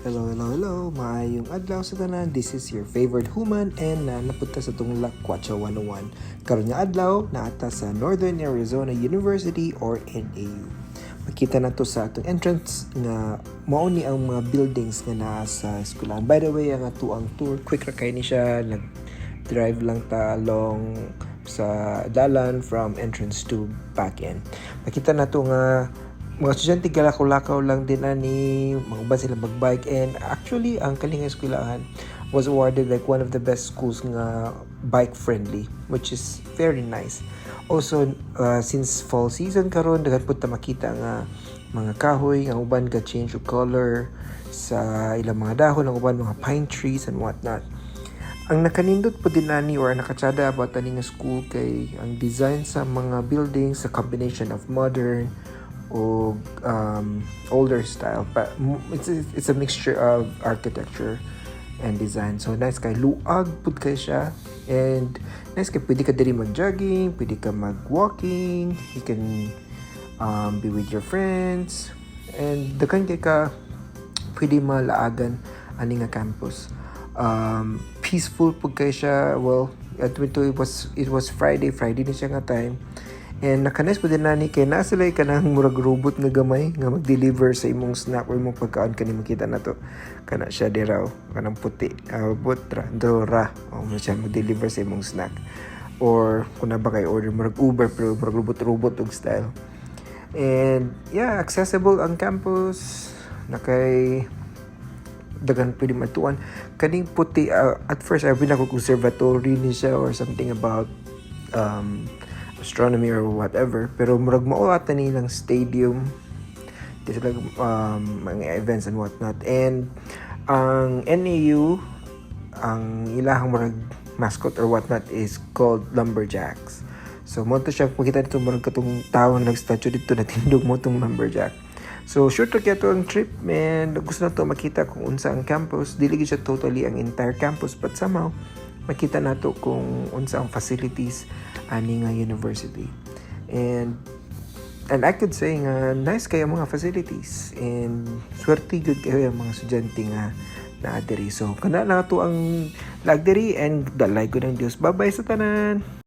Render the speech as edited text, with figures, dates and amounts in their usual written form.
Hello. Maayong adlaw sa tanan. This is your favorite human and napunta sa itong Lakwacha 101. Karon nga adlaw, naata sa Northern Arizona University or NAU. Makita na to sa atong entrance nga mao ni ang mga buildings nga naa sa eskwelahan. By the way, ang ato ang tour, quick ra kay ni siya. Nag-drive lang ta along sa dalan from entrance to back end. Makita na to nga mga estudyante lakaw-lakaw lang din ani, mga ba sila magbike, and actually ang Kalinga Eskwelahan was awarded like one of the best schools nga bike friendly, which is very nice. Also since fall season karon daghan pud ta makita nga mga kahoy nga uban ga change of color sa ilang mga dahon, ang uban mga pine trees and whatnot. Ang nakanindot po din ani or nakatsada about ani nga school kay ang design sa mga buildings sa combination of modern o older style, but it's a mixture of architecture and design. So nice kay luag pud kay siya, and nice kay pwede ka diri mag-jogging, pwede ka mag-walking, you can be with your friends, and daghan kay ka pwede malaagan ani nga campus. Peaceful pud kay siya. Well, it was Friday ni siya nga time. And nakanes po din nani kay nasa lay ka ng murag robot nga gamay nga mag-deliver sa imong snack or imong pagkaon kani makita na to. Kana siya diraw, kanang puti, botra, dora. O mo siya mag-deliver sa imong snack. Or kung na ba kay order murag Uber pero murag robot og style. And yeah, accessible ang campus. Nakay dagan pwede matuan. Kaning puti, at first I been ako conservatory ni siya or something about astronomy or whatever, pero murag mao ata nilang stadium, there's like mga events and whatnot. And ang NAU, ang ilahang murag mascot or whatnot is called Lumberjacks. So mo to siya, makita dito murag katong tawon nag-statue dito na tindog mo tong lumberjack. So sure to kaya to ang trip, man. Gusto na to makita kung unsa ang campus. Dili siya totally ang entire campus, but somehow makita nato kung unsa ang facilities ani nga university. And I could say nga nice kayo mga facilities, and swerte good kayo ang mga estudyante nga naa diri. So kana na to ang Laag diri, and dalay ko ng Dios. Bye-bye sa tanan.